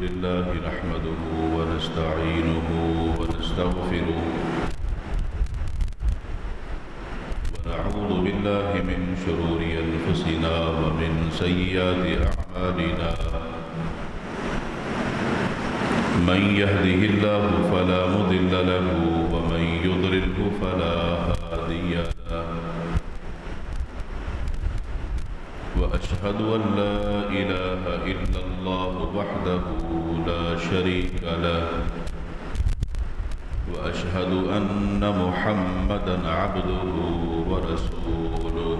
لله نحمده ونستعينه ونستغفره ونعوذ بالله من شرور أنفسنا ومن سيئات أعمالنا من يهده الله فلا مضل له ومن يضلله فلا هادي له وأشهد أن لا إله إلا الله وحده لا شريك له وأشهد أن محمدا عبده ورسوله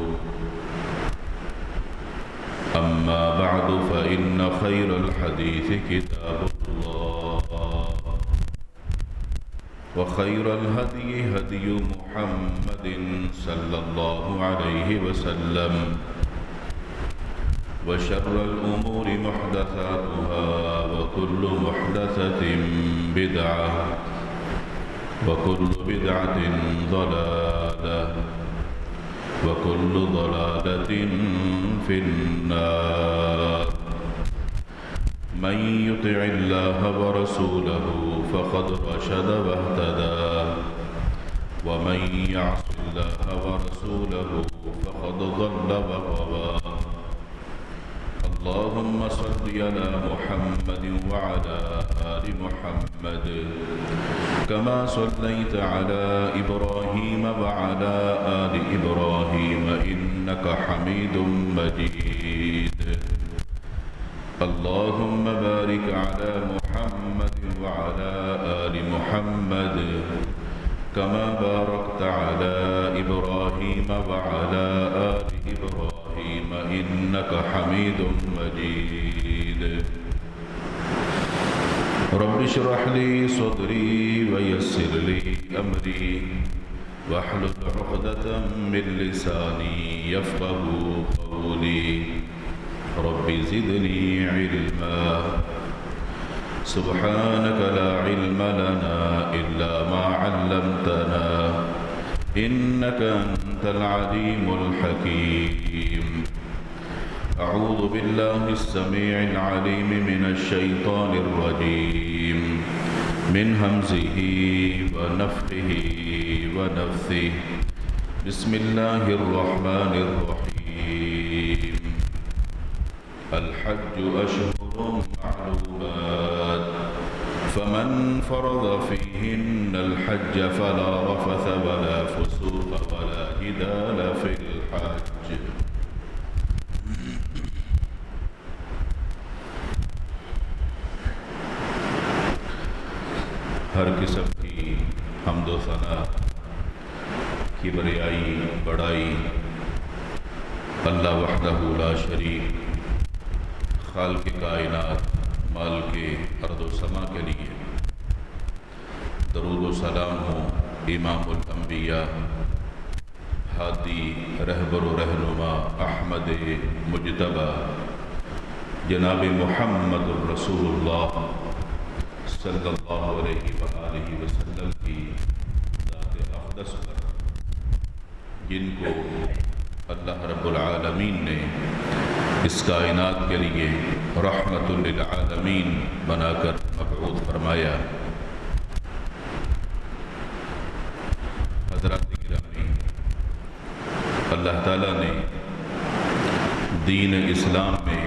أما بعد فإن خير الحديث كتاب الله وخير الهدي هدي محمد صلى الله عليه وسلم وشر الأمور محدثاتها وكل محدثة بدعة وكل بدعة ضلالة وكل ضلالة في النار من يطع الله ورسوله فقد رشد واهتدى ومن يعص الله ورسوله فقد ضل وغوى اللهم صل على محمد وعلى آل محمد كما صليت على إبراهيم وعلى آل إبراهيم إنك حميد مجيد اللهم بارك على محمد وعلى آل محمد كما باركت على إبراهيم وعلى آل إبراهيم إنك حميد مجيد رب اشرح لي صدري ويسر لي أمري واحلل عقدة من لساني يفقه قولي رب زدني علما سبحانك لا علم لنا إلا ما علمتنا إنك أنت العليم الحكيم أعوذ بالله السميع العليم من الشيطان الرجيم من همزه ونفخه ونفثه بسم الله الرحمن الرحيم الحج أشهر معلومات فمن فرض فيهن الحج فلا رفث ولا فسوق ولا جدال في الحج ہر قسم کی حمد و ثنا کبریائی بڑائی اللہ وحدہ لا شریک خالق کائنات مالک ارض و سما کے لیے درود و سلام ہو امام الانبیاء ہادی رہبر و رہنما احمد مجتبی جناب محمد الرسول اللہ صلی اللہ علیہ وآلہ وسلم کی ذات اقدس پر جن کو اللہ رب العالمین نے اس کائنات کے لیے رحمت للعالمین بنا کر مبعوث فرمایا حضرات گرامی اللہ تعالیٰ نے دین اسلام میں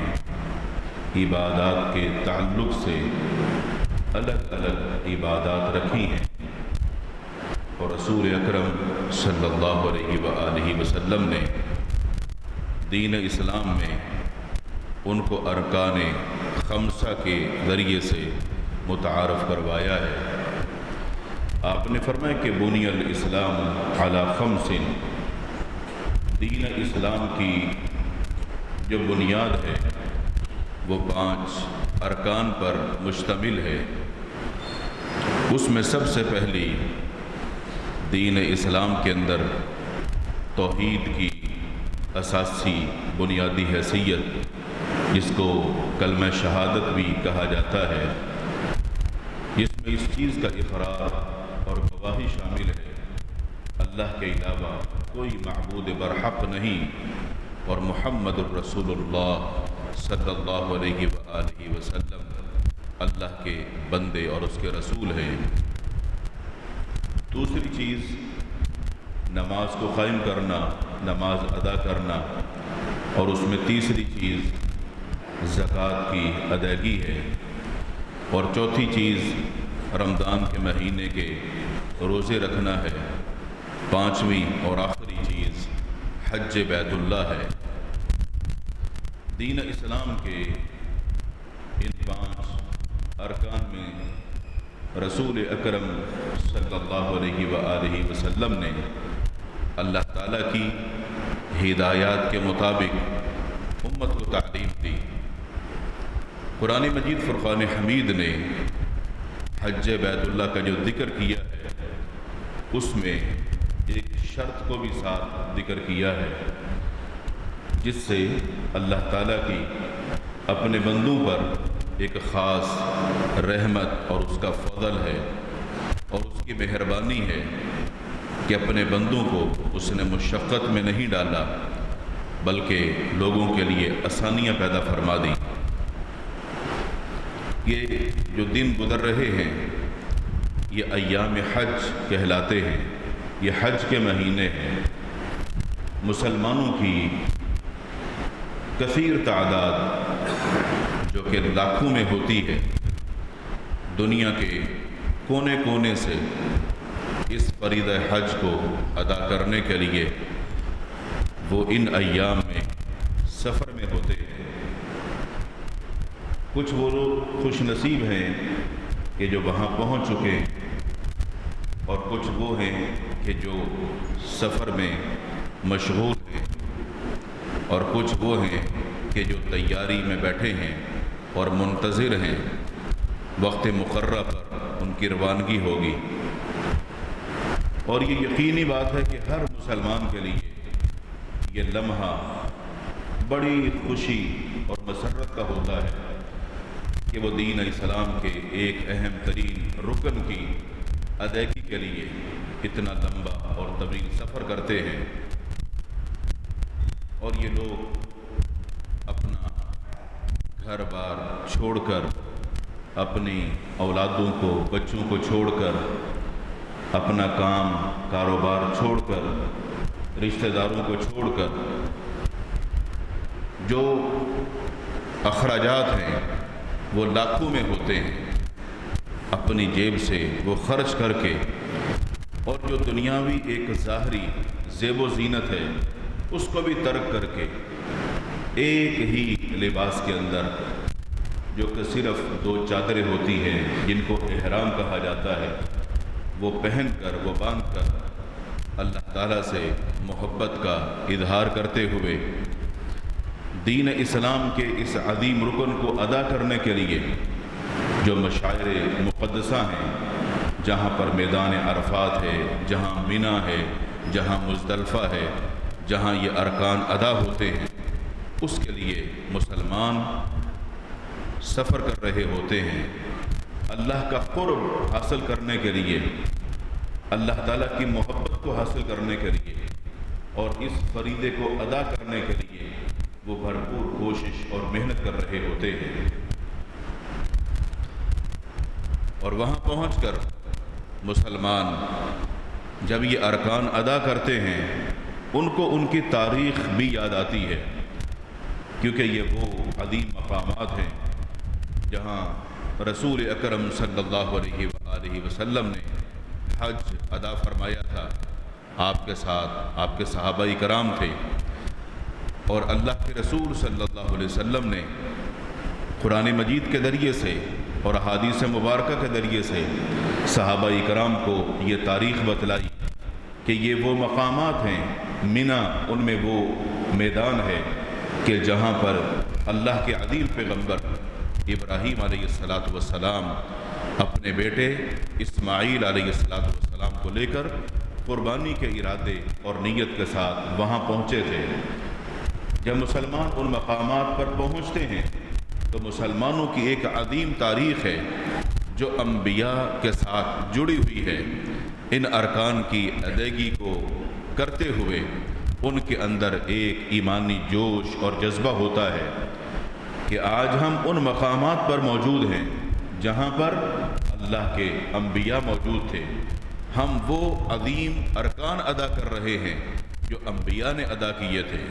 عبادات کے تعلق سے الگ الگ عبادات رکھی ہیں اور رسول اکرم صلی اللہ علیہ وآلہ وسلم نے دین اسلام میں ان کو ارکان خمسہ کے ذریعے سے متعارف کروایا ہے آپ نے فرمایا کہ بنی الاسلام علی خمس دین اسلام کی جو بنیاد ہے وہ 5 ارکان پر مشتمل ہے اس میں سب سے پہلی دین اسلام کے اندر توحید کی اساسی بنیادی حیثیت جس کو کلمہ شہادت بھی کہا جاتا ہے جس میں اس چیز کا اقرار اور گواہی شامل ہے اللہ کے علاوہ کوئی معبود برحق نہیں اور محمد الرسول اللہ صلی اللہ علیہ وآلہ وسلم اللہ کے بندے اور اس کے رسول ہیں۔ دوسری چیز نماز کو قائم کرنا، نماز ادا کرنا، اور اس میں تیسری چیز زکوٰۃ کی ادائیگی ہے، اور چوتھی چیز رمضان کے مہینے کے روزے رکھنا ہے، پانچویں اور آخری چیز حج بیت اللہ ہے۔ دین اسلام کے ان 5 ارکان میں رسول اکرم صلی اللہ علیہ وآلہ وسلم نے اللہ تعالیٰ کی ہدایات کے مطابق امت کو تعلیم دی۔ قرآن مجید فرقان حمید نے حج بیت اللہ کا جو ذکر کیا ہے اس میں ایک شرط کو بھی ساتھ ذکر کیا ہے، جس سے اللہ تعالیٰ کی اپنے بندوں پر ایک خاص رحمت اور اس کا فضل ہے اور اس کی مہربانی ہے کہ اپنے بندوں کو اس نے مشقت میں نہیں ڈالا بلکہ لوگوں کے لیے آسانیاں پیدا فرما دی۔ یہ جو دن گزر رہے ہیں یہ ایام حج کہلاتے ہیں، یہ حج کے مہینے ہیں۔ مسلمانوں کی کثیر تعداد جو کہ لاکھوں میں ہوتی ہے، دنیا کے کونے کونے سے اس فریضہ حج کو ادا کرنے کے لیے وہ ان ایام میں سفر میں ہوتے ہیں۔ کچھ وہ لوگ خوش نصیب ہیں کہ جو وہاں پہنچ چکے ہیں، اور کچھ وہ ہیں کہ جو سفر میں مشغول ہیں، اور کچھ وہ ہیں کہ جو تیاری میں بیٹھے ہیں اور منتظر ہیں وقت مقررہ پر ان کی روانگی ہوگی۔ اور یہ یقینی بات ہے کہ ہر مسلمان کے لیے یہ لمحہ بڑی خوشی اور مسرت کا ہوتا ہے کہ وہ دین اسلام کے ایک اہم ترین رکن کی ادائیگی کے لیے اتنا لمبا اور طویل سفر کرتے ہیں، اور یہ لوگ اپنا گھر بار چھوڑ کر، اپنی اولادوں کو، بچوں کو چھوڑ کر، اپنا کام کاروبار چھوڑ کر، رشتہ داروں کو چھوڑ کر، جو اخراجات ہیں وہ لاکھوں میں ہوتے ہیں، اپنی جیب سے وہ خرچ کر کے، اور جو دنیاوی ایک ظاہری زیب و زینت ہے اس کو بھی ترک کر کے ایک ہی لباس کے اندر، جو کہ صرف 2 چادریں ہوتی ہیں جن کو احرام کہا جاتا ہے، وہ پہن کر، وہ باندھ کر اللہ تعالیٰ سے محبت کا اظہار کرتے ہوئے دین اسلام کے اس عظیم رکن کو ادا کرنے کے لیے جو مشاعر مقدسہ ہیں، جہاں پر میدان عرفات ہے، جہاں منی ہے، جہاں مزدلفہ ہے، جہاں یہ ارکان ادا ہوتے ہیں، اس کے لیے مسلمان سفر کر رہے ہوتے ہیں۔ اللہ کا قرب حاصل کرنے کے لیے، اللہ تعالیٰ کی محبت کو حاصل کرنے کے لیے، اور اس فریضے کو ادا کرنے کے لیے وہ بھرپور کوشش اور محنت کر رہے ہوتے ہیں، اور وہاں پہنچ کر مسلمان جب یہ ارکان ادا کرتے ہیں ان کو ان کی تاریخ بھی یاد آتی ہے، کیونکہ یہ وہ عظیم مقامات ہیں جہاں رسول اکرم صلی اللہ علیہ وآلہ وسلم نے حج ادا فرمایا تھا۔ آپ کے ساتھ آپ کے صحابہ کرام تھے، اور اللہ کے رسول صلی اللہ علیہ وسلم نے قرآن مجید کے ذریعے سے اور احادیث مبارکہ کے ذریعے سے صحابہ کرام کو یہ تاریخ بتلائی کہ یہ وہ مقامات ہیں، منی ان میں وہ میدان ہے کہ جہاں پر اللہ کے عظیم پیغمبر ابراہیم علیہ السلام اپنے بیٹے اسماعیل علیہ السلام کو لے کر قربانی کے ارادے اور نیت کے ساتھ وہاں پہنچے تھے۔ جب مسلمان ان مقامات پر پہنچتے ہیں تو مسلمانوں کی ایک عظیم تاریخ ہے جو انبیاء کے ساتھ جڑی ہوئی ہے۔ ان ارکان کی ادائیگی کو کرتے ہوئے ان کے اندر ایک ایمانی جوش اور جذبہ ہوتا ہے کہ آج ہم ان مقامات پر موجود ہیں جہاں پر اللہ کے انبیاء موجود تھے، ہم وہ عظیم ارکان ادا کر رہے ہیں جو انبیاء نے ادا کیے تھے۔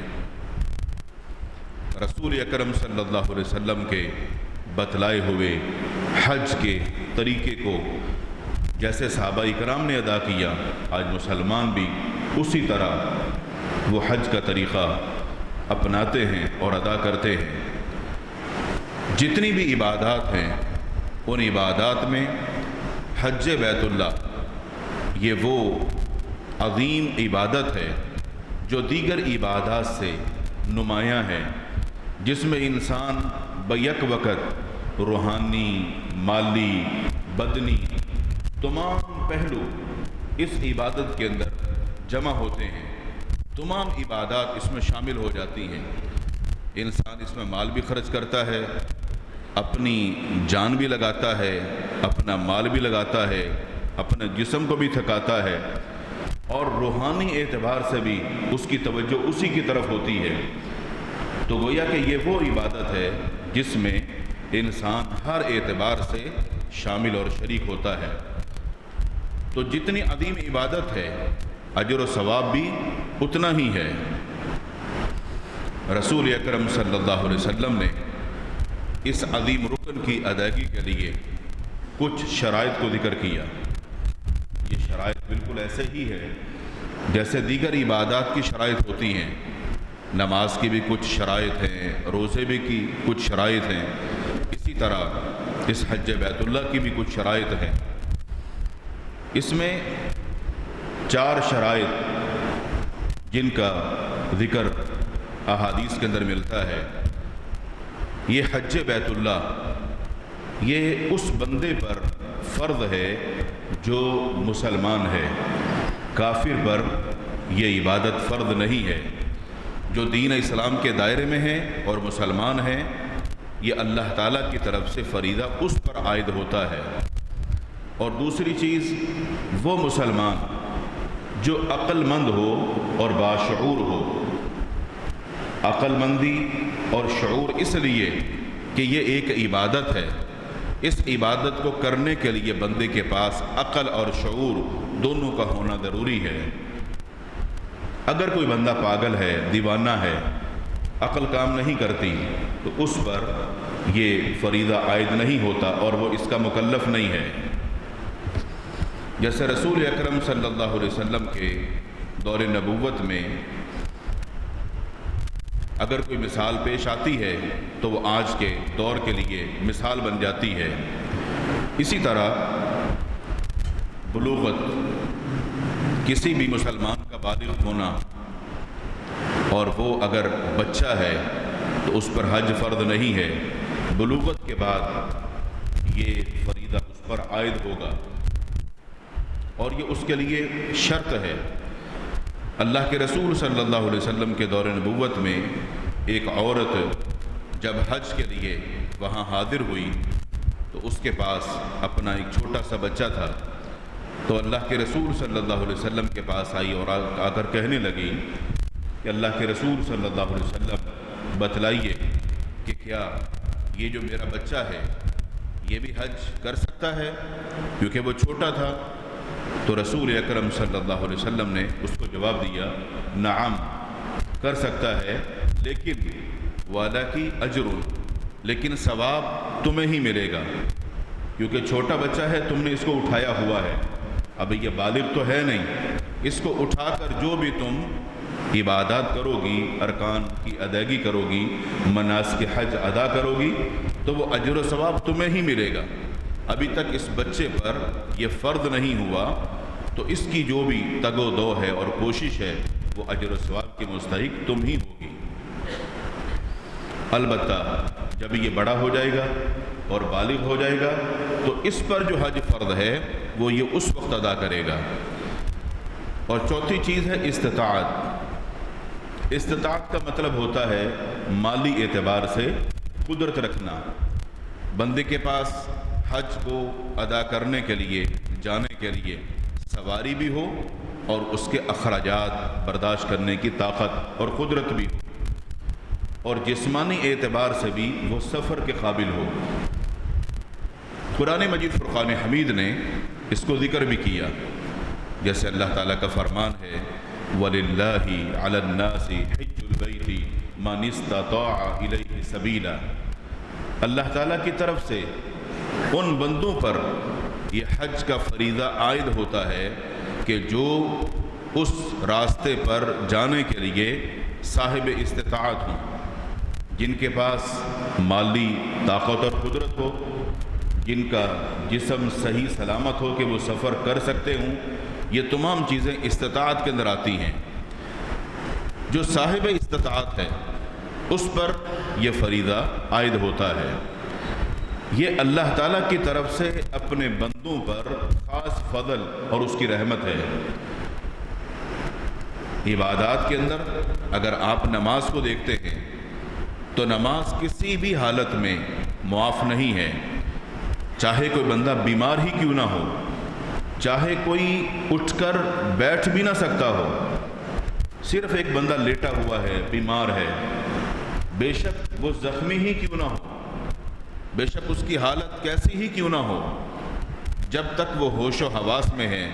رسول اکرم صلی اللہ علیہ وسلم کے بتلائے ہوئے حج کے طریقے کو جیسے صحابہ کرام نے ادا کیا، آج مسلمان بھی اسی طرح وہ حج کا طریقہ اپناتے ہیں اور ادا کرتے ہیں۔ جتنی بھی عبادات ہیں ان عبادات میں حج بیت اللہ یہ وہ عظیم عبادت ہے جو دیگر عبادات سے نمایاں ہے، جس میں انسان بیک وقت روحانی، مالی، بدنی تمام پہلو اس عبادت کے اندر جمع ہوتے ہیں۔ تمام عبادات اس میں شامل ہو جاتی ہیں۔ انسان اس میں مال بھی خرچ کرتا ہے، اپنی جان بھی لگاتا ہے، اپنا مال بھی لگاتا ہے، اپنے جسم کو بھی تھکاتا ہے، اور روحانی اعتبار سے بھی اس کی توجہ اسی کی طرف ہوتی ہے۔ تو گویا کہ یہ وہ عبادت ہے جس میں انسان ہر اعتبار سے شامل اور شریک ہوتا ہے۔ تو جتنی عظیم عبادت ہے اجر و ثواب بھی اتنا ہی ہے۔ رسول اکرم صلی اللہ علیہ وسلم نے اس عظیم رکن کی ادائیگی کے لیے کچھ شرائط کو ذکر کیا۔ یہ شرائط بالکل ایسے ہی ہے جیسے دیگر عبادات کی شرائط ہوتی ہیں۔ نماز کی بھی کچھ شرائط ہیں، روزے بھی کی کچھ شرائط ہیں، اسی طرح اس حج بیت اللہ کی بھی کچھ شرائط ہیں۔ اس میں 4 شرائط جن کا ذکر احادیث کے اندر ملتا ہے۔ یہ حج بیت اللہ یہ اس بندے پر فرض ہے جو مسلمان ہے، کافر پر یہ عبادت فرض نہیں ہے۔ جو دین اسلام کے دائرے میں ہے اور مسلمان ہے، یہ اللہ تعالیٰ کی طرف سے فریضہ اس پر عائد ہوتا ہے۔ اور دوسری چیز، وہ مسلمان جو عقل مند ہو اور باشعور ہو۔ عقل مندی اور شعور اس لیے کہ یہ ایک عبادت ہے، اس عبادت کو کرنے کے لیے بندے کے پاس عقل اور شعور دونوں کا ہونا ضروری ہے۔ اگر کوئی بندہ پاگل ہے، دیوانہ ہے، عقل کام نہیں کرتی، تو اس پر یہ فریضہ عائد نہیں ہوتا اور وہ اس کا مکلف نہیں ہے۔ جیسے رسول اکرم صلی اللہ علیہ وسلم کے دور نبوت میں اگر کوئی مثال پیش آتی ہے تو وہ آج کے دور کے لیے مثال بن جاتی ہے۔ اسی طرح بلوغت، کسی بھی مسلمان کا بالغ ہونا، اور وہ اگر بچہ ہے تو اس پر حج فرض نہیں ہے، بلوغت کے بعد یہ فریضہ اس پر عائد ہوگا، اور یہ اس کے لیے شرط ہے۔ اللہ کے رسول صلی اللہ علیہ وسلم کے دور نبوت میں ایک عورت جب حج کے لیے وہاں حاضر ہوئی تو اس کے پاس اپنا ایک چھوٹا سا بچہ تھا، تو اللہ کے رسول صلی اللہ علیہ وسلم کے پاس آئی اور آ کر کہنے لگی کہ اللہ کے رسول صلی اللہ علیہ وسلم بتلائیے کہ کیا یہ جو میرا بچہ ہے یہ بھی حج کر سکتا ہے، کیونکہ وہ چھوٹا تھا۔ تو رسول اکرم صلی اللہ علیہ وسلم نے اس کو جواب دیا، نعم کر سکتا ہے، لیکن وَلَكِ أَجْرٌ، لیکن ثواب تمہیں ہی ملے گا، کیونکہ چھوٹا بچہ ہے، تم نے اس کو اٹھایا ہوا ہے، اب یہ بالغ تو ہے نہیں، اس کو اٹھا کر جو بھی تم عبادات کرو گی، ارکان کی ادائیگی کرو گی، مناسک حج ادا کرو گی، تو وہ اجر و ثواب تمہیں ہی ملے گا۔ ابھی تک اس بچے پر یہ فرض نہیں ہوا، تو اس کی جو بھی تگ و دو ہے اور کوشش ہے وہ اجر و ثواب کی مستحق تم ہی ہوگی۔ البتہ جب یہ بڑا ہو جائے گا اور بالغ ہو جائے گا تو اس پر جو حج فرض ہے وہ یہ اس وقت ادا کرے گا۔ اور چوتھی چیز ہے استطاعت۔ استطاعت کا مطلب ہوتا ہے مالی اعتبار سے قدرت رکھنا۔ بندے کے پاس حج کو ادا کرنے کے لیے، جانے کے لیے سواری بھی ہو اور اس کے اخراجات برداشت کرنے کی طاقت اور قدرت بھی ہو، اور جسمانی اعتبار سے بھی وہ سفر کے قابل ہو۔ قرآن مجید فرقان حمید نے اس کو ذکر بھی کیا، جیسے اللہ تعالیٰ کا فرمان ہے وَلِلَّهِ عَلَى النَّاسِ حِجُّ الْبَيْتِ مَنِ اسْتَطَاعَ إِلَيْهِ سَبِيلًا، اللہ تعالیٰ کی طرف سے ان بندوں پر یہ حج کا فریضہ عائد ہوتا ہے کہ جو اس راستے پر جانے کے لیے صاحب استطاعت ہوں، جن کے پاس مالی طاقت اور قدرت ہو، جن کا جسم صحیح سلامت ہو کہ وہ سفر کر سکتے ہوں۔ یہ تمام چیزیں استطاعت کے اندر آتی ہیں۔ جو صاحب استطاعت ہے اس پر یہ فریضہ عائد ہوتا ہے۔ یہ اللہ تعالیٰ کی طرف سے اپنے بندوں پر خاص فضل اور اس کی رحمت ہے۔ عبادات کے اندر اگر آپ نماز کو دیکھتے ہیں تو نماز کسی بھی حالت میں معاف نہیں ہے، چاہے کوئی بندہ بیمار ہی کیوں نہ ہو، چاہے کوئی اٹھ کر بیٹھ بھی نہ سکتا ہو، صرف ایک بندہ لیٹا ہوا ہے، بیمار ہے، بے شک وہ زخمی ہی کیوں نہ ہو، بے شک اس کی حالت کیسی ہی کیوں نہ ہو، جب تک وہ ہوش و حواس میں ہے،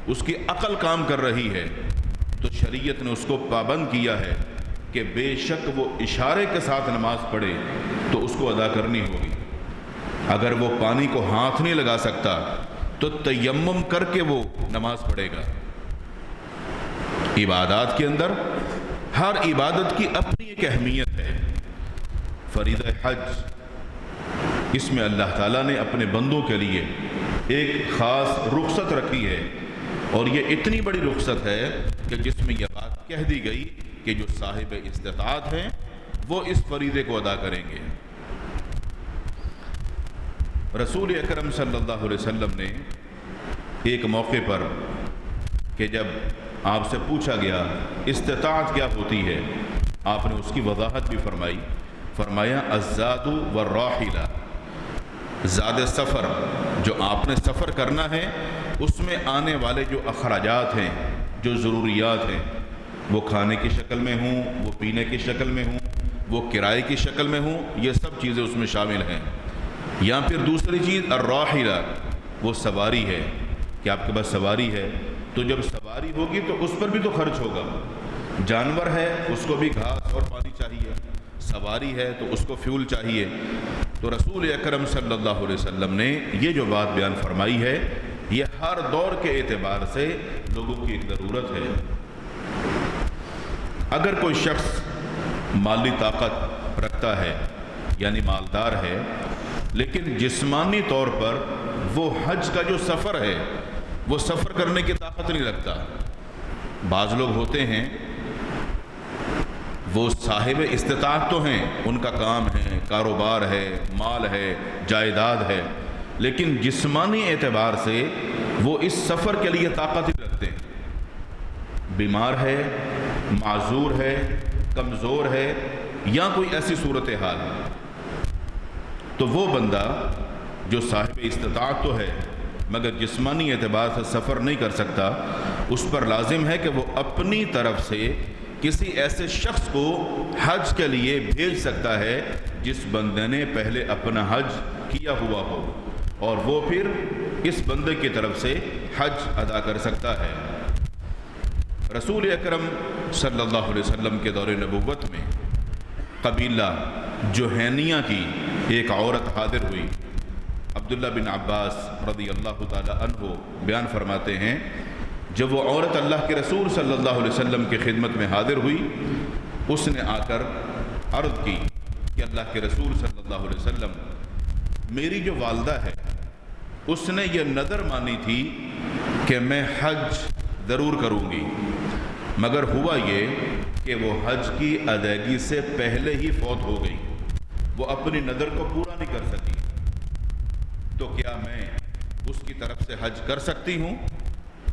اس کی عقل کام کر رہی ہے، تو شریعت نے اس کو پابند کیا ہے کہ بے شک وہ اشارے کے ساتھ نماز پڑھے تو اس کو ادا کرنی ہوگی۔ اگر وہ پانی کو ہاتھ نہیں لگا سکتا تو تیمم کر کے وہ نماز پڑھے گا۔ عبادات کے اندر ہر عبادت کی اپنی ایک اہمیت ہے۔ فریضہ حج، اس میں اللہ تعالیٰ نے اپنے بندوں کے لیے ایک خاص رخصت رکھی ہے، اور یہ اتنی بڑی رخصت ہے کہ جس میں یہ بات کہہ دی گئی کہ جو صاحب استطاعت ہیں وہ اس فریضے کو ادا کریں گے۔ رسول اکرم صلی اللہ علیہ وسلم نے ایک موقع پر کہ جب آپ سے پوچھا گیا استطاعت کیا ہوتی ہے، آپ نے اس کی وضاحت بھی فرمایا الزاد والراحلہ، زاد سفر، جو آپ نے سفر کرنا ہے اس میں آنے والے جو اخراجات ہیں، جو ضروریات ہیں، وہ کھانے کی شکل میں ہوں، وہ پینے کی شکل میں ہوں، وہ کرائے کی شکل میں ہوں، یہ سب چیزیں اس میں شامل ہیں۔ یا پھر دوسری چیز الراحلہ، وہ سواری ہے کہ آپ کے پاس سواری ہے، تو جب سواری ہوگی تو اس پر بھی تو خرچ ہوگا۔ جانور ہے اس کو بھی گھاس اور پانی چاہیے، سواری ہے تو اس کو فیول چاہیے۔ تو رسول اکرم صلی اللہ علیہ وسلم نے یہ جو بات بیان فرمائی ہے، یہ ہر دور کے اعتبار سے لوگوں کی ایک ضرورت ہے۔ اگر کوئی شخص مالی طاقت رکھتا ہے، یعنی مالدار ہے، لیکن جسمانی طور پر وہ حج کا جو سفر ہے وہ سفر کرنے کی طاقت نہیں رکھتا۔ بعض لوگ ہوتے ہیں وہ صاحب استطاعت تو ہیں، ان کا کام ہے، کاروبار ہے، مال ہے، جائیداد ہے، لیکن جسمانی اعتبار سے وہ اس سفر کے لیے طاقت ہی رکھتے ہیں۔ بیمار ہے، معذور ہے، کمزور ہے، یا کوئی ایسی صورتحال ہے، تو وہ بندہ جو صاحب استطاعت تو ہے مگر جسمانی اعتبار سے سفر نہیں کر سکتا، اس پر لازم ہے کہ وہ اپنی طرف سے کسی ایسے شخص کو حج کے لیے بھیج سکتا ہے جس بندے نے پہلے اپنا حج کیا ہوا ہو، اور وہ پھر اس بندے کی طرف سے حج ادا کر سکتا ہے۔ رسول اکرم صلی اللہ علیہ وسلم کے دور نبوت میں قبیلہ جوہینیہ کی ایک عورت حاضر ہوئی۔ عبداللہ بن عباس رضی اللہ تعالی عنہ بیان فرماتے ہیں، جب وہ عورت اللہ کے رسول صلی اللہ علیہ وسلم کی خدمت میں حاضر ہوئی، اس نے آ کر عرض کی کہ اللہ کے رسول صلی اللہ علیہ وسلم، میری جو والدہ ہے اس نے یہ نظر مانی تھی کہ میں حج ضرور کروں گی، مگر ہوا یہ کہ وہ حج کی ادائیگی سے پہلے ہی فوت ہو گئی، وہ اپنی نظر کو پورا نہیں کر سکی، تو کیا میں اس کی طرف سے حج کر سکتی ہوں؟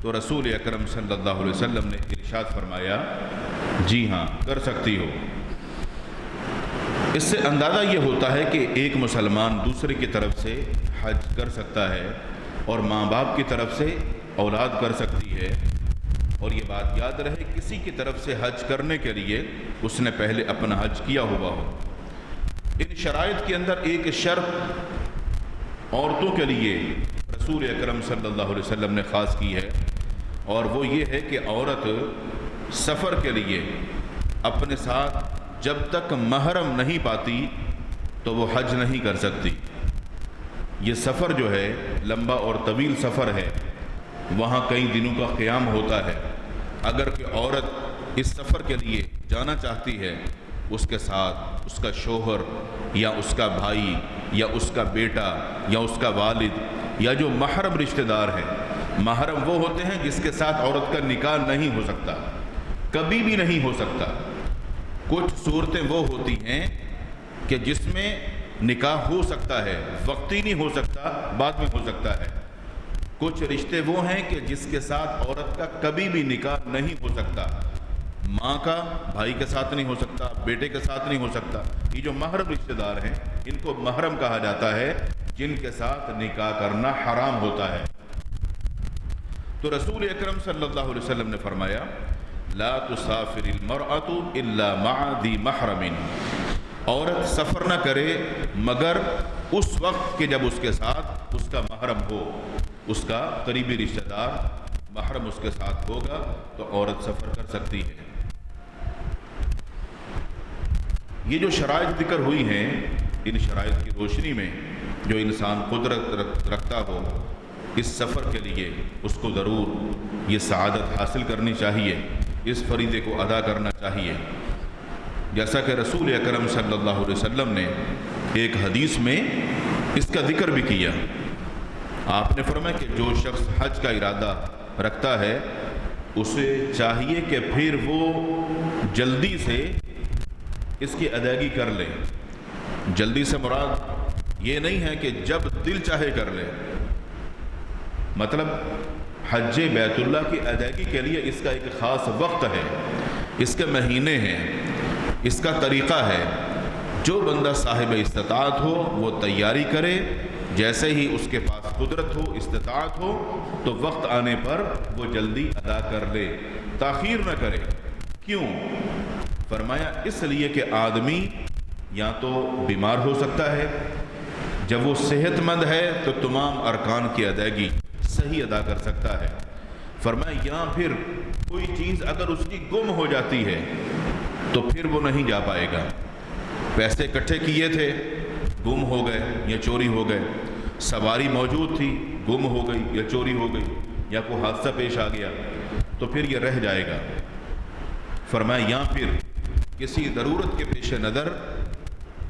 تو رسول اکرم صلی اللہ علیہ وسلم نے ارشاد فرمایا، جی ہاں کر سکتی ہو۔ اس سے اندازہ یہ ہوتا ہے کہ ایک مسلمان دوسرے کی طرف سے حج کر سکتا ہے، اور ماں باپ کی طرف سے اولاد کر سکتی ہے، اور یہ بات یاد رہے کسی کی طرف سے حج کرنے کے لیے اس نے پہلے اپنا حج کیا ہوا ہو۔ ان شرائط کے اندر ایک شرط عورتوں کے لیے رسول اکرم صلی اللہ علیہ وسلم نے خاص کی ہے، اور وہ یہ ہے کہ عورت سفر کے لیے اپنے ساتھ جب تک محرم نہیں پاتی تو وہ حج نہیں کر سکتی۔ یہ سفر جو ہے لمبا اور طویل سفر ہے، وہاں کئی دنوں کا قیام ہوتا ہے۔ اگر کہ عورت اس سفر کے لیے جانا چاہتی ہے، اس کے ساتھ اس کا شوہر یا اس کا بھائی یا اس کا بیٹا یا اس کا والد یا جو محرم رشتہ دار ہیں، محرم وہ ہوتے ہیں جس کے ساتھ عورت کا نکاح نہیں ہو سکتا، کبھی بھی نہیں ہو سکتا۔ کچھ صورتیں وہ ہوتی ہیں کہ جس میں نکاح ہو سکتا ہے، وقتی نہیں ہو سکتا، بعد میں ہو سکتا ہے۔ کچھ رشتے وہ ہیں کہ جس کے ساتھ عورت کا کبھی بھی نکاح نہیں ہو سکتا، ماں کا بھائی کے ساتھ نہیں ہو سکتا، بیٹے کے ساتھ نہیں ہو سکتا۔ یہ جو محرم رشتہ دار ہیں ان کو محرم کہا جاتا ہے، جن کے ساتھ نکاح کرنا حرام ہوتا ہے۔ تو رسول اکرم صلی اللہ علیہ وسلم نے فرمایا لا تسافر المرأة الا مع ذی محرم، عورت سفر نہ کرے مگر اس وقت کہ جب اس کے ساتھ اس کا محرم ہو، اس کا قریبی رشتہ دار محرم اس کے ساتھ ہوگا تو عورت سفر کر سکتی ہے۔ یہ جو شرائط ذکر ہوئی ہیں، ان شرائط کی روشنی میں جو انسان قدرت رکھتا ہو اس سفر کے لیے، اس کو ضرور یہ سعادت حاصل کرنی چاہیے، اس فریضے کو ادا کرنا چاہیے۔ جیسا کہ رسول اکرم صلی اللہ علیہ وسلم نے ایک حدیث میں اس کا ذکر بھی کیا۔ آپ نے فرمایا کہ جو شخص حج کا ارادہ رکھتا ہے اسے چاہیے کہ پھر وہ جلدی سے اس کی ادائیگی کر لے۔ جلدی سے مراد یہ نہیں ہے کہ جب دل چاہے کر لے، مطلب حج بیت اللہ کی ادائیگی کے لیے اس کا ایک خاص وقت ہے، اس کے مہینے ہیں، اس کا طریقہ ہے۔ جو بندہ صاحب استطاعت ہو وہ تیاری کرے، جیسے ہی اس کے پاس قدرت ہو، استطاعت ہو تو وقت آنے پر وہ جلدی ادا کر لے، تاخیر نہ کرے۔ کیوں؟ فرمایا اس لیے کہ آدمی یا تو بیمار ہو سکتا ہے، جب وہ صحت مند ہے تو تمام ارکان کی ادائیگی صحیح ادا کر سکتا ہے۔ فرمایا یا پھر کوئی چیز اگر اس کی گم ہو جاتی ہے تو پھر وہ نہیں جا پائے گا۔ پیسے اکٹھے کیے تھے، گم ہو گئے یا چوری ہو گئے، سواری موجود تھی، گم ہو گئی یا چوری ہو گئی یا کوئی حادثہ پیش آ گیا تو پھر یہ رہ جائے گا۔ فرمایا یا پھر کسی ضرورت کے پیش نظر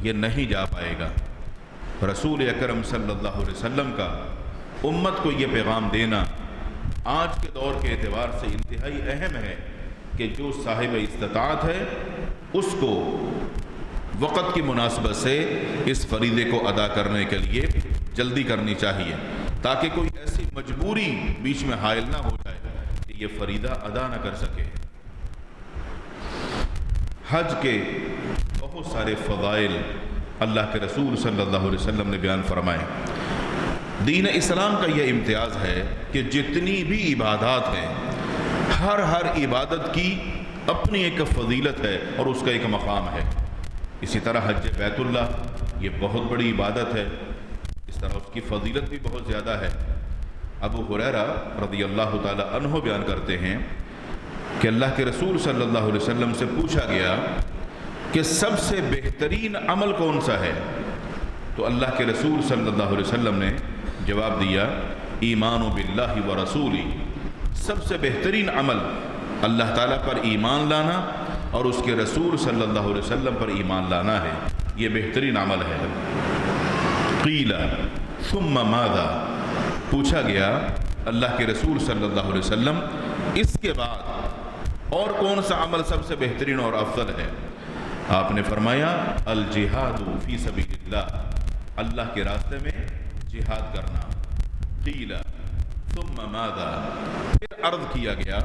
یہ نہیں جا پائے گا۔ رسول اکرم صلی اللہ علیہ وسلم کا امت کو یہ پیغام دینا آج کے دور کے اعتبار سے انتہائی اہم ہے کہ جو صاحب استطاعت ہے اس کو وقت کی مناسبت سے اس فریضے کو ادا کرنے کے لیے جلدی کرنی چاہیے، تاکہ کوئی ایسی مجبوری بیچ میں حائل نہ ہو جائے کہ یہ فریضہ ادا نہ کر سکے۔ حج کے بہت سارے فضائل اللہ کے رسول صلی اللہ علیہ وسلم نے بیان فرمائے۔ دین اسلام کا یہ امتیاز ہے کہ جتنی بھی عبادات ہیں، ہر عبادت کی اپنی ایک فضیلت ہے اور اس کا ایک مقام ہے۔ اسی طرح حج بیت اللہ یہ بہت بڑی عبادت ہے، اس طرح اس کی فضیلت بھی بہت زیادہ ہے۔ ابو ہریرہ رضی اللہ تعالی عنہ بیان کرتے ہیں کہ اللہ کے رسول صلی اللہ علیہ وسلم سے پوچھا گیا کہ سب سے بہترین عمل کون سا ہے؟ تو اللہ کے رسول صلی اللہ علیہ وسلم نے جواب دیا ایمان باللہ و رسولی، سب سے بہترین عمل اللہ تعالیٰ پر ایمان لانا اور اس کے رسول صلی اللہ علیہ وسلم پر ایمان لانا ہے، یہ بہترین عمل ہے۔ قیل ثم ماذا، پوچھا گیا اللہ کے رسول صلی اللہ علیہ وسلم اس کے بعد اور کون سا عمل سب سے بہترین اور افضل ہے؟ آپ نے فرمایا الجہاد فی سبیل اللہ، اللہ کے راستے میں جہاد کرنا۔ قیل ثم ماذا، پھر عرض کیا گیا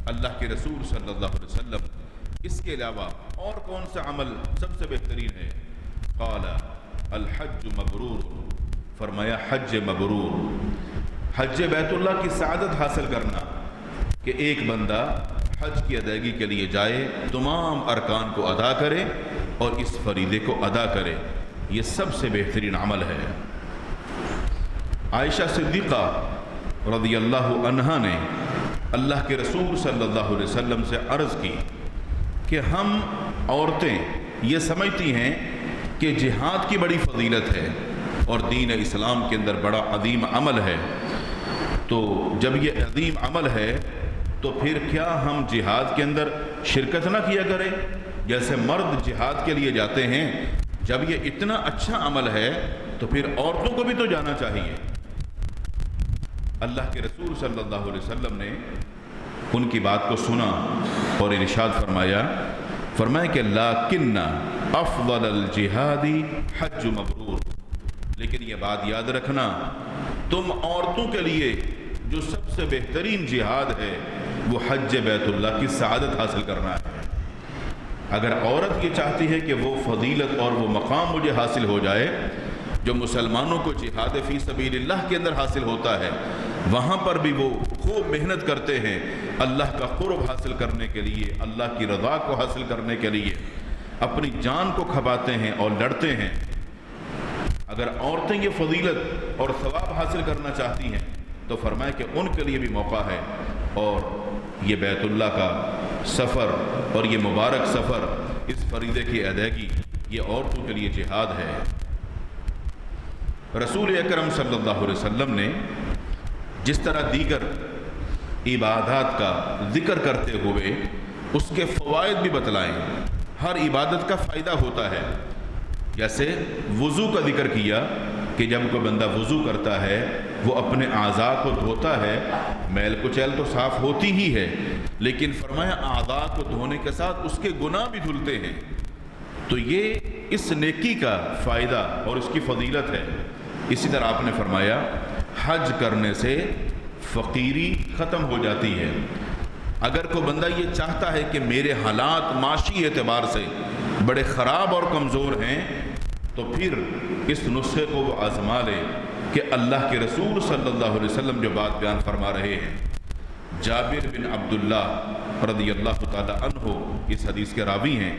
اللہ کے رسول صلی اللہ علیہ وسلم اس کے علاوہ اور کون سا عمل سب سے بہترین ہے؟ قال الحج مبرور، فرمایا حج مبرور، حج بیت اللہ کی سعادت حاصل کرنا، کہ ایک بندہ حج کی ادائیگی کے لیے جائے، تمام ارکان کو ادا کرے اور اس فریضے کو ادا کرے، یہ سب سے بہترین عمل ہے۔ عائشہ صدیقہ رضی اللہ عنہا نے اللہ کے رسول صلی اللہ علیہ وسلم سے عرض کی کہ ہم عورتیں یہ سمجھتی ہیں کہ جہاد کی بڑی فضیلت ہے اور دین اسلام کے اندر بڑا عظیم عمل ہے، تو جب یہ عظیم عمل ہے تو پھر کیا ہم جہاد کے اندر شرکت نہ کیا کریں؟ جیسے مرد جہاد کے لیے جاتے ہیں، جب یہ اتنا اچھا عمل ہے تو پھر عورتوں کو بھی تو جانا چاہیے۔ اللہ کے رسول صلی اللہ علیہ وسلم نے ان کی بات کو سنا اور ارشاد فرمایا کہ لیکن افضل الجہاد حج مبرور، لیکن یہ بات یاد رکھنا، تم عورتوں کے لیے جو سب سے بہترین جہاد ہے وہ حج بیت اللہ کی سعادت حاصل کرنا ہے۔ اگر عورت یہ چاہتی ہے کہ وہ فضیلت اور وہ مقام مجھے حاصل ہو جائے جو مسلمانوں کو جہاد فی سبیل اللہ کے اندر حاصل ہوتا ہے، وہاں پر بھی وہ خوب محنت کرتے ہیں اللہ کا قرب حاصل کرنے کے لیے، اللہ کی رضا کو حاصل کرنے کے لیے اپنی جان کو کھپاتے ہیں اور لڑتے ہیں۔ اگر عورتیں یہ فضیلت اور ثواب حاصل کرنا چاہتی ہیں تو فرمایا کہ ان کے لیے بھی موقع ہے، اور یہ بیت اللہ کا سفر اور یہ مبارک سفر، اس فریضے کی ادائیگی، یہ عورتوں کے لیے جہاد ہے۔ رسول اکرم صلی اللہ علیہ وسلم نے جس طرح دیگر عبادات کا ذکر کرتے ہوئے اس کے فوائد بھی بتلائیں، ہر عبادت کا فائدہ ہوتا ہے۔ جیسے وضو کا ذکر کیا کہ جب کوئی بندہ وضو کرتا ہے وہ اپنے اعضاء کو دھوتا ہے، میل کچیل تو صاف ہوتی ہی ہے، لیکن فرمایا اعضاء کو دھونے کے ساتھ اس کے گناہ بھی دھلتے ہیں، تو یہ اس نیکی کا فائدہ اور اس کی فضیلت ہے۔ اسی طرح آپ نے فرمایا حج کرنے سے فقیری ختم ہو جاتی ہے۔ اگر کوئی بندہ یہ چاہتا ہے کہ میرے حالات معاشی اعتبار سے بڑے خراب اور کمزور ہیں، تو پھر اس نسخے کو وہ آزما لے کہ اللہ کے رسول صلی اللہ علیہ وسلم جو بات بیان فرما رہے ہیں، جابر بن عبداللہ رضی اللہ تعالی عنہ اس حدیث کے راوی ہیں،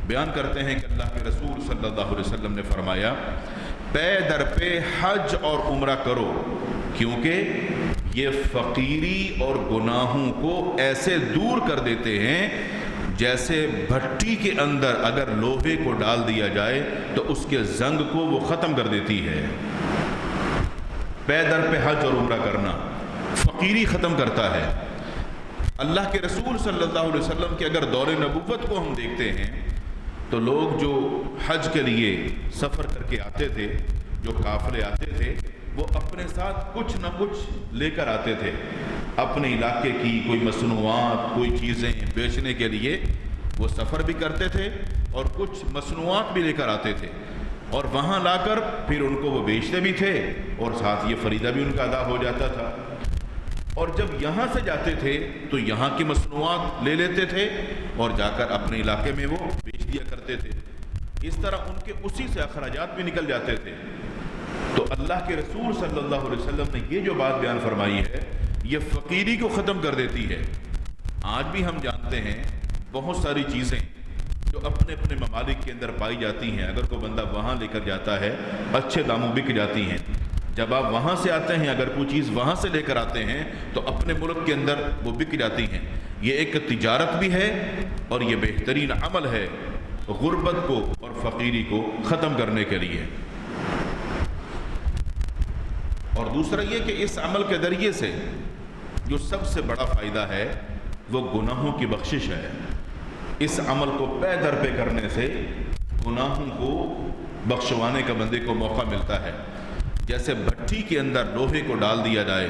بیان کرتے ہیں کہ اللہ کے رسول صلی اللہ علیہ وسلم نے فرمایا پے در پہ حج اور عمرہ کرو، کیونکہ یہ فقیری اور گناہوں کو ایسے دور کر دیتے ہیں جیسے بھٹی کے اندر اگر لوہے کو ڈال دیا جائے تو اس کے زنگ کو وہ ختم کر دیتی ہے۔ پے در پہ حج اور عمرہ کرنا فقیری ختم کرتا ہے۔ اللہ کے رسول صلی اللہ علیہ وسلم کے اگر دور نبوت کو ہم دیکھتے ہیں تو لوگ جو حج کے لیے سفر کر کے آتے تھے، جو قافلے آتے تھے، وہ اپنے ساتھ کچھ نہ کچھ لے کر آتے تھے، اپنے علاقے کی کوئی مصنوعات، کوئی چیزیں بیچنے کے لیے وہ سفر بھی کرتے تھے اور کچھ مصنوعات بھی لے کر آتے تھے، اور وہاں لا کر پھر ان کو وہ بیچتے بھی تھے اور ساتھ یہ فریضہ بھی ان کا ادا ہو جاتا تھا۔ اور جب یہاں سے جاتے تھے تو یہاں کی مصنوعات لے لیتے تھے اور جا کر اپنے علاقے میں وہ بیچ دیا کرتے تھے، اس طرح ان کے اسی سے اخراجات بھی نکل جاتے تھے۔ تو اللہ کے رسول صلی اللہ علیہ وسلم نے یہ جو بات بیان فرمائی ہے یہ فقیری کو ختم کر دیتی ہے۔ آج بھی ہم جانتے ہیں بہت ساری چیزیں جو اپنے اپنے ممالک کے اندر پائی جاتی ہیں، اگر کوئی بندہ وہاں لے کر جاتا ہے اچھے داموں بک جاتی ہیں۔ جب آپ وہاں سے آتے ہیں، اگر کوئی چیز وہاں سے لے کر آتے ہیں تو اپنے ملک کے اندر وہ بک جاتی ہیں۔ یہ ایک تجارت بھی ہے اور یہ بہترین عمل ہے غربت کو اور فقیری کو ختم کرنے کے لیے۔ اور دوسرا یہ کہ اس عمل کے ذریعے سے جو سب سے بڑا فائدہ ہے وہ گناہوں کی بخشش ہے۔ اس عمل کو پے در پہ کرنے سے گناہوں کو بخشوانے کا بندے کو موقع ملتا ہے۔ جیسے بھٹی کے اندر لوہے کو ڈال دیا جائے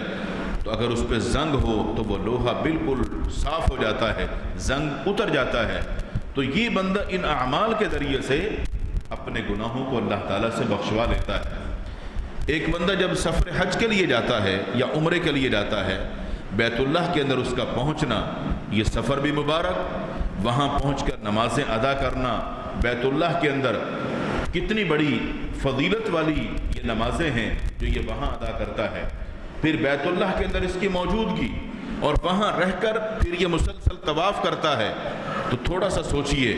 تو اگر اس پہ زنگ ہو تو وہ لوہا بالکل صاف ہو جاتا ہے، زنگ اتر جاتا ہے۔ تو یہ بندہ ان اعمال کے ذریعے سے اپنے گناہوں کو اللہ تعالیٰ سے بخشوا لیتا ہے۔ ایک بندہ جب سفر حج کے لیے جاتا ہے یا عمرے کے لیے جاتا ہے، بیت اللہ کے اندر اس کا پہنچنا یہ سفر بھی مبارک، وہاں پہنچ کر نمازیں ادا کرنا، بیت اللہ کے اندر کتنی بڑی فضیلت والی یہ نمازیں ہیں جو یہ وہاں ادا کرتا ہے۔ پھر بیت اللہ کے اندر اس کی موجودگی اور وہاں رہ کر پھر یہ مسلسل طواف کرتا ہے، تو تھوڑا سا سوچئے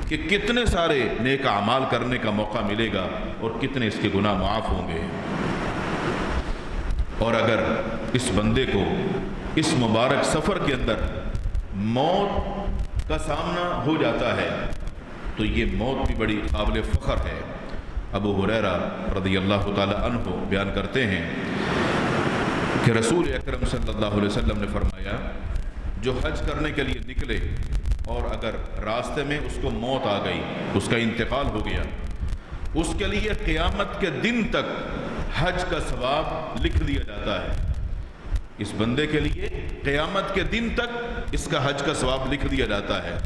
کہ کتنے سارے نیک اعمال کرنے کا موقع ملے گا اور کتنے اس کے گناہ معاف ہوں گے۔ اور اگر اس بندے کو اس مبارک سفر کے اندر موت کا سامنا ہو جاتا ہے تو یہ موت بھی بڑی قابل فخر ہے۔ ابو ہریرہ رضی اللہ تعالی عنہ بیان کرتے ہیں کہ رسول اکرم صلی اللہ علیہ وسلم نے فرمایا، جو حج کرنے کے لیے نکلے اور اگر راستے میں اس کو موت آ گئی، اس کا انتقال ہو گیا، اس کے لیے قیامت کے دن تک حج کا ثواب لکھ دیا جاتا ہے۔ اس بندے کے لیے قیامت کے دن تک اس کا حج کا ثواب لکھ دیا جاتا ہے،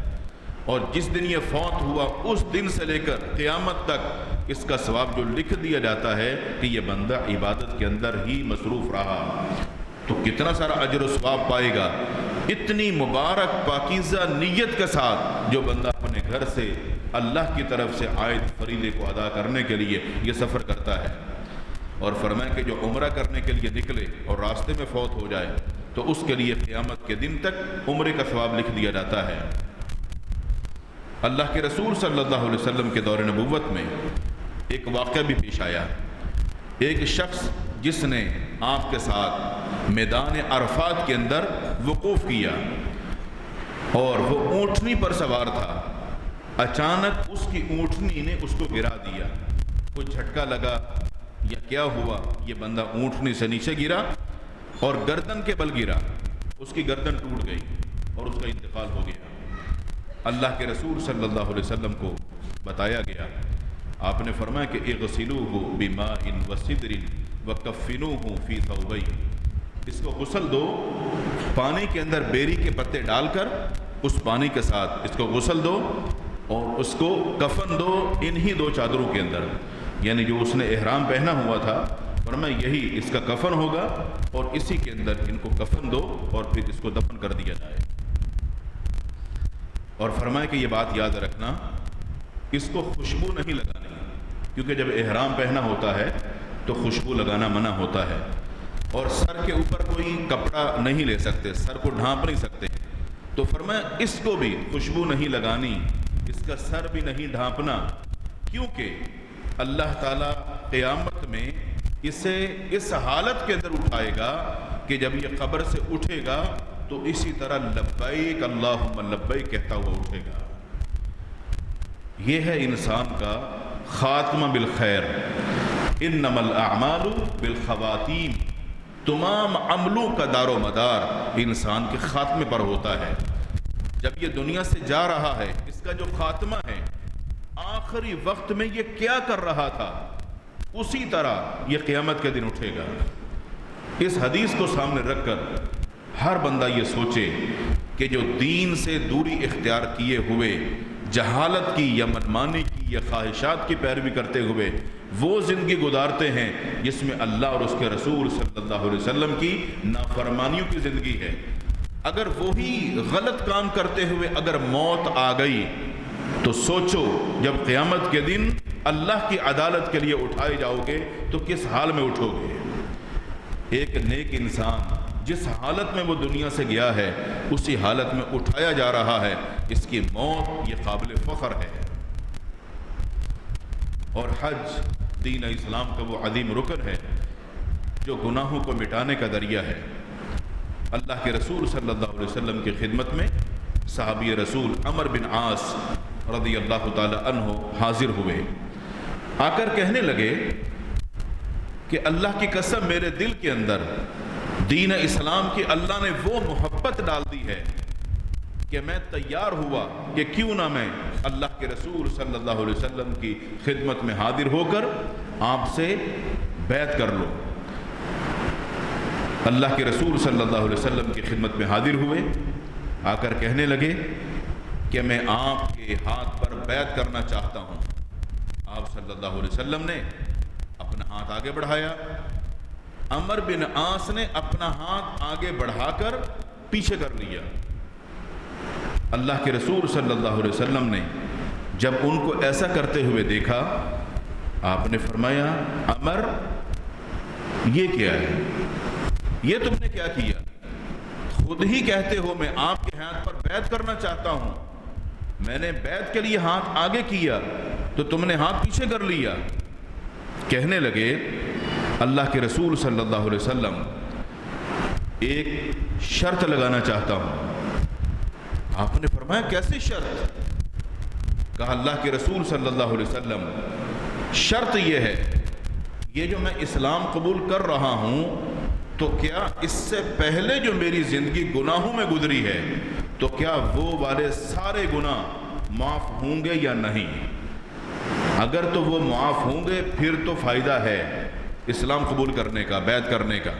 اور جس دن یہ فوت ہوا اس دن سے لے کر قیامت تک اس کا ثواب جو لکھ دیا جاتا ہے کہ یہ بندہ عبادت کے اندر ہی مصروف رہا، تو کتنا سارا اجر و ثواب پائے گا۔ اتنی مبارک پاکیزہ نیت کے ساتھ جو بندہ اپنے گھر سے اللہ کی طرف سے عائد فریضے کو ادا کرنے کے لیے یہ سفر کرتا ہے، اور فرمایا کہ جو عمرہ کرنے کے لیے نکلے اور راستے میں فوت ہو جائے تو اس کے لیے قیامت کے دن تک عمرے کا ثواب لکھ دیا جاتا ہے۔ اللہ کے رسول صلی اللہ علیہ وسلم کے دور نبوت میں ایک واقعہ بھی پیش آیا۔ ایک شخص جس نے آپ کے ساتھ میدان عرفات کے اندر وقوف کیا اور وہ اونٹنی پر سوار تھا، اچانک اس کی اونٹنی نے اس کو گرا دیا، کوئی جھٹکا لگا یا کیا ہوا، یہ بندہ اونٹنی سے نیچے گرا اور گردن کے بل گرا، اس کی گردن ٹوٹ گئی اور اس کا انتقال ہو گیا۔ اللہ کے رسول صلی اللہ علیہ وسلم کو بتایا گیا، آپ نے فرمایا کہ اغسلوہ بماء وسدر وکفنوہ فی ثوبین، اس کو غسل دو، پانی کے اندر بیری کے پتے ڈال کر اس پانی کے ساتھ اس کو غسل دو اور اس کو کفن دو انہی دو چادروں کے اندر، یعنی جو اس نے احرام پہنا ہوا تھا، فرمایا یہی اس کا کفن ہوگا اور اسی کے اندر ان کو کفن دو اور پھر اس کو دفن کر دیا جائے۔ اور فرمایا کہ یہ بات یاد رکھنا، اس کو خوشبو نہیں لگانی، کیونکہ جب احرام پہنا ہوتا ہے تو خوشبو لگانا منع ہوتا ہے، اور سر کے اوپر کوئی کپڑا نہیں لے سکتے، سر کو ڈھانپ نہیں سکتے، تو فرمایا اس کو بھی خوشبو نہیں لگانی، اس کا سر بھی نہیں ڈھانپنا، کیونکہ اللہ تعالیٰ قیامت میں اسے اس حالت کے اندر اٹھائے گا کہ جب یہ قبر سے اٹھے گا تو اسی طرح لبیک اللہم لبیک کہتا ہوا اٹھے گا۔ یہ ہے انسان کا خاتمہ بالخیر، انما الاعمال بالخواتیم، تمام عملوں کا دار و مدار انسان کے خاتمے پر ہوتا ہے۔ جب یہ دنیا سے جا رہا ہے، اس کا جو خاتمہ ہے، آخری وقت میں یہ کیا کر رہا تھا، اسی طرح یہ قیامت کے دن اٹھے گا۔ اس حدیث کو سامنے رکھ کر ہر بندہ یہ سوچے کہ جو دین سے دوری اختیار کیے ہوئے جہالت کی یا منمانی کی یا خواہشات کی پیروی کرتے ہوئے وہ زندگی گزارتے ہیں جس میں اللہ اور اس کے رسول صلی اللہ علیہ وسلم کی نافرمانیوں کی زندگی ہے، اگر وہی غلط کام کرتے ہوئے اگر موت آ گئی تو سوچو جب قیامت کے دن اللہ کی عدالت کے لیے اٹھائے جاؤ گے تو کس حال میں اٹھو گے۔ ایک نیک انسان جس حالت میں وہ دنیا سے گیا ہے اسی حالت میں اٹھایا جا رہا ہے، اس کی موت یہ قابل فخر ہے۔ اور حج دین اسلام کا وہ عظیم رکن ہے جو گناہوں کو مٹانے کا ذریعہ ہے۔ اللہ کے رسول صلی اللہ علیہ وسلم کی خدمت میں صحابی رسول عمرو بن عاص رضی اللہ تعالی عنہ حاضر ہوئے، آ کر کہنے لگے کہ اللہ کی قسم میرے دل کے اندر دین اسلام کی اللہ نے وہ محبت ڈال دی ہے کہ میں تیار ہوا کہ کیوں نہ میں اللہ کے رسول صلی اللہ علیہ وسلم کی خدمت میں حاضر ہو کر آپ سے بیعت کر لوں۔ اللہ کے رسول صلی اللہ علیہ وسلم کی خدمت میں حاضر ہوئے، آ کر کہنے لگے کہ میں آپ کے ہاتھ پر بیعت کرنا چاہتا ہوں۔ آپ صلی اللہ علیہ وسلم نے اپنا ہاتھ آگے بڑھایا، عمرو بن عاص نے اپنا ہاتھ آگے بڑھا کر پیچھے کر لیا۔ اللہ کے رسول صلی اللہ علیہ وسلم نے جب ان کو ایسا کرتے ہوئے دیکھا، آپ نے فرمایا عمرو یہ کیا ہے، یہ تم نے کیا کیا؟ خود ہی کہتے ہو میں آپ کے ہاتھ پر بیعت کرنا چاہتا ہوں، میں نے بیعت کے لیے ہاتھ آگے کیا تو تم نے ہاتھ پیچھے کر لیا۔ کہنے لگے اللہ کے رسول صلی اللہ علیہ وسلم ایک شرط لگانا چاہتا ہوں۔ آپ نے فرمایا کیسی شرط؟ کہا اللہ کے رسول صلی اللہ علیہ وسلم شرط یہ ہے، یہ جو میں اسلام قبول کر رہا ہوں تو کیا اس سے پہلے جو میری زندگی گناہوں میں گزری ہے تو کیا وہ والے سارے گناہ معاف ہوں گے یا نہیں؟ اگر تو وہ معاف ہوں گے پھر تو فائدہ ہے اسلام قبول کرنے کا، بیعت کرنے کا۔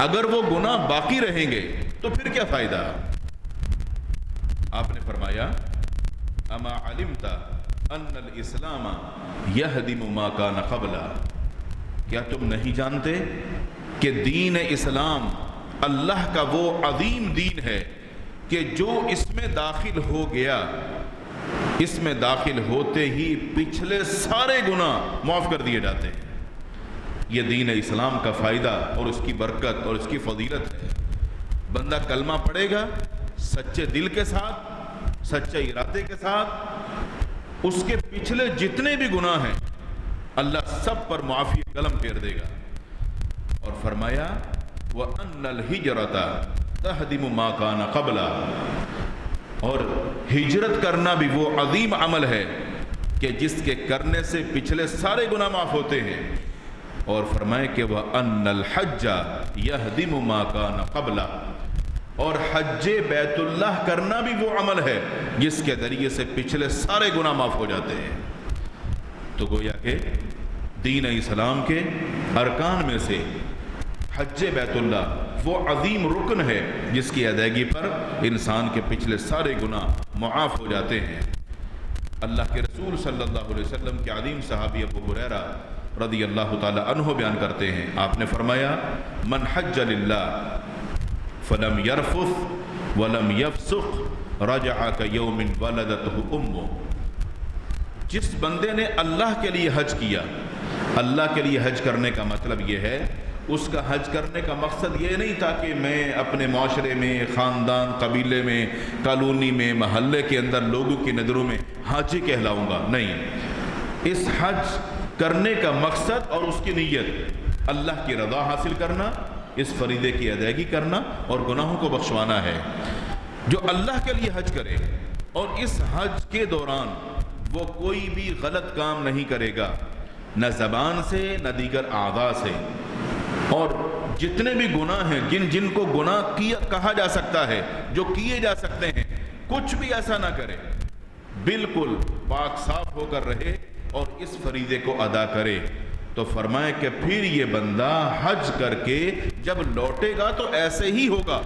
اگر وہ گناہ باقی رہیں گے تو پھر کیا فائدہ؟ آپ نے فرمایا اما علمت ان الاسلام یہدم ما کان قبلہ، کیا تم نہیں جانتے کہ دین اسلام اللہ کا وہ عظیم دین ہے کہ جو اس میں داخل ہو گیا، اس میں داخل ہوتے ہی پچھلے سارے گناہ معاف کر دیے جاتے ہیں۔ یہ دین اسلام کا فائدہ اور اس کی برکت اور اس کی فضیلت ہے۔ بندہ کلمہ پڑھے گا سچے دل کے ساتھ، سچے ارادے کے ساتھ، اس کے پچھلے جتنے بھی گناہ ہیں اللہ سب پر معافی قلم پھیر دے گا۔ اور فرمایا وَأَنَّ الْهِجْرَةَ تَهْدِمُ مَا كَانَ قَبْلَ، اور ہجرت کرنا بھی وہ عظیم عمل ہے کہ جس کے کرنے سے پچھلے سارے گناہ معاف ہوتے ہیں۔ اور فرمائے کہ وَأَنَّ الْحَجَّ يَهْدِمُ مَا كَانَ قَبْلَ، اور حج بیت اللہ کرنا بھی وہ عمل ہے جس کے ذریعے سے پچھلے سارے گناہ معاف ہو جاتے ہیں۔ تو گویا کہ دین اسلام کے ارکان میں سے حج بیت اللہ وہ عظیم رکن ہے جس کی ادائیگی پر انسان کے پچھلے سارے گناہ معاف ہو جاتے ہیں۔ اللہ کے رسول صلی اللہ علیہ وسلم کے عظیم صحابی ابو ہریرہ رضی اللہ تعالی عنہ بیان کرتے ہیں، آپ نے فرمایا من حج للہ فلم یرفث ولم یفسق رجع کیوم ولدتہ امہ، جس بندے نے اللہ کے لیے حج کیا، اللہ کے لیے حج کرنے کا مطلب یہ ہے، اس کا حج کرنے کا مقصد یہ نہیں تھا کہ میں اپنے معاشرے میں، خاندان، قبیلے میں، کالونی میں، محلے کے اندر لوگوں کی نظروں میں حاجی کہلاؤں گا، نہیں، اس حج کرنے کا مقصد اور اس کی نیت اللہ کی رضا حاصل کرنا، اس فریضے کی ادائیگی کرنا اور گناہوں کو بخشوانا ہے۔ جو اللہ کے لیے حج کرے اور اس حج کے دوران وہ کوئی بھی غلط کام نہیں کرے گا، نہ زبان سے نہ دیگر اعضاء سے، اور جتنے بھی گناہ ہیں جن کو گناہ کہا جا سکتا ہے، جو کیے جا سکتے ہیں، کچھ بھی ایسا نہ کرے، بالکل پاک صاف ہو کر رہے اور اس فریضے کو ادا کرے۔ تو فرمائے کہ پھر یہ بندہ حج کر کے جب لوٹے گا تو ایسے ہی ہوگا،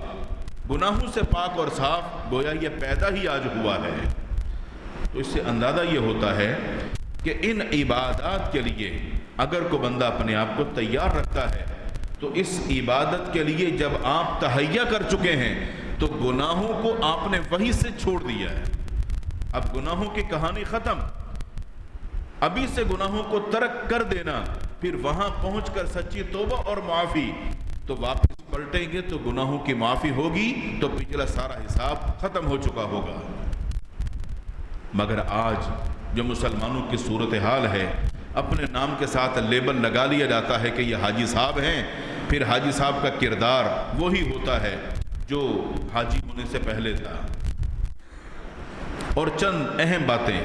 گناہوں سے پاک اور صاف، گویا یہ پیدا ہی آج ہوا ہے۔ تو اس سے اندازہ یہ ہوتا ہے کہ ان عبادات کے لیے اگر کوئی بندہ اپنے آپ کو تیار رکھتا ہے تو اس عبادت کے لیے جب آپ تہیا کر چکے ہیں تو گناہوں کو آپ نے وہیں سے چھوڑ دیا ہے۔ اب گناہوں کی کہانی ختم، ابھی سے گناہوں کو ترک کر دینا، پھر وہاں پہنچ کر سچی توبہ اور معافی، تو واپس پلٹیں گے تو گناہوں کی معافی ہوگی تو پچھلا سارا حساب ختم ہو چکا ہوگا۔ مگر آج جو مسلمانوں کی صورتحال ہے، اپنے نام کے ساتھ لیبل لگا لیا جاتا ہے کہ یہ حاجی صاحب ہیں، پھر حاجی صاحب کا کردار وہی ہوتا ہے جو حاجی ہونے سے پہلے تھا۔ اور چند اہم باتیں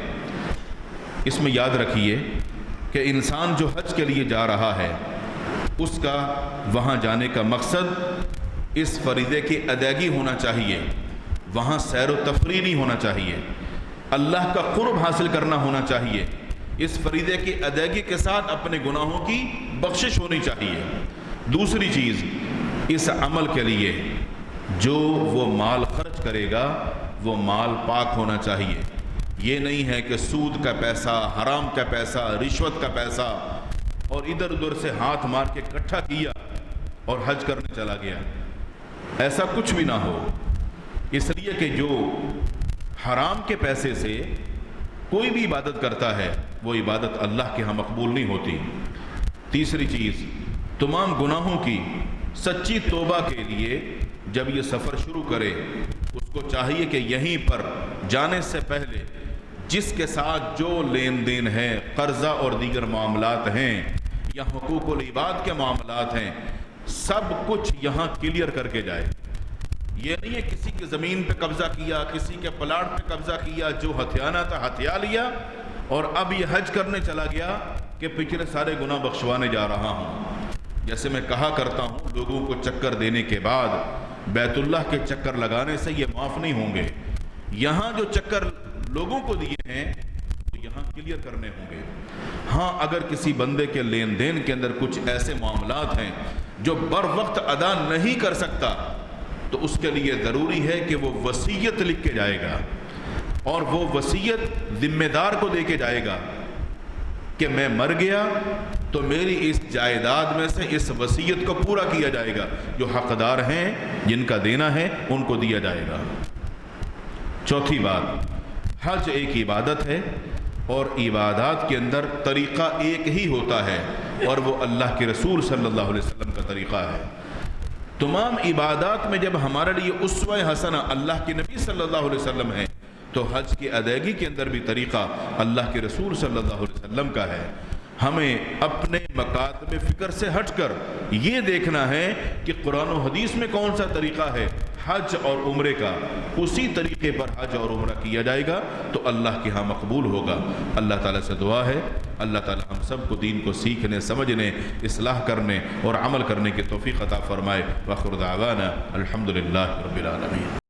اس میں یاد رکھیے کہ انسان جو حج کے لیے جا رہا ہے اس کا وہاں جانے کا مقصد اس فریضے کی ادائیگی ہونا چاہیے، وہاں سیر و تفریح نہیں ہونا چاہیے، اللہ کا قرب حاصل کرنا ہونا چاہیے، اس فریضے کی ادائیگی کے ساتھ اپنے گناہوں کی بخشش ہونی چاہیے۔ دوسری چیز، اس عمل کے لیے جو وہ مال خرچ کرے گا وہ مال پاک ہونا چاہیے۔ یہ نہیں ہے کہ سود کا پیسہ، حرام کا پیسہ، رشوت کا پیسہ اور ادھر ادھر سے ہاتھ مار کے اکٹھا کیا اور حج کرنے چلا گیا، ایسا کچھ بھی نہ ہو، اس لیے کہ جو حرام کے پیسے سے کوئی بھی عبادت کرتا ہے وہ عبادت اللہ کے ہاں مقبول نہیں ہوتی۔ تیسری چیز، تمام گناہوں کی سچی توبہ کے لیے جب یہ سفر شروع کرے اس کو چاہیے کہ یہیں پر جانے سے پہلے جس کے ساتھ جو لین دین ہے، قرضہ اور دیگر معاملات ہیں یا حقوق العباد کے معاملات ہیں، سب کچھ یہاں کلیئر کر کے جائے۔ یہ نہیں ہے کسی کی زمین پہ قبضہ کیا، کسی کے پلاٹ پہ قبضہ کیا، جو ہتھیانا تھا ہتھیا لیا اور اب یہ حج کرنے چلا گیا کہ پچھلے سارے گناہ بخشوانے جا رہا ہوں۔ جیسے میں کہا کرتا ہوں، لوگوں کو چکر دینے کے بعد بیت اللہ کے چکر لگانے سے یہ معاف نہیں ہوں گے۔ یہاں جو چکر لوگوں کو دیے ہیں وہ یہاں کلیئر کرنے ہوں گے۔ ہاں، اگر کسی بندے کے لین دین کے اندر کچھ ایسے معاملات ہیں جو بر وقت ادا نہیں کر سکتا تو اس کے لیے ضروری ہے کہ وہ وصیت لکھ کے جائے گا، اور وہ وصیت ذمہ دار کو دے کے جائے گا کہ میں مر گیا تو میری اس جائیداد میں سے اس وصیت کو پورا کیا جائے گا، جو حقدار ہیں جن کا دینا ہے ان کو دیا جائے گا۔ چوتھی بات، حج ایک عبادت ہے اور عبادات کے اندر طریقہ ایک ہی ہوتا ہے، اور وہ اللہ کے رسول صلی اللہ علیہ وسلم کا طریقہ ہے۔ تمام عبادات میں جب ہمارے لیے اسوہ حسنہ اللہ کے نبی صلی اللہ علیہ وسلم ہے تو حج کی ادائیگی کے اندر بھی طریقہ اللہ کے رسول صلی اللہ علیہ وسلم کا ہے۔ ہمیں اپنے مکاتب فکر سے ہٹ کر یہ دیکھنا ہے کہ قرآن و حدیث میں کون سا طریقہ ہے حج اور عمرے کا، اسی طریقے پر حج اور عمرہ کیا جائے گا تو اللہ کے ہاں مقبول ہوگا۔ اللہ تعالیٰ سے دعا ہے اللہ تعالیٰ ہم سب کو دین کو سیکھنے، سمجھنے، اصلاح کرنے اور عمل کرنے کی توفیق عطا فرمائے۔ وآخر دعوانا الحمدللہ رب العالمین۔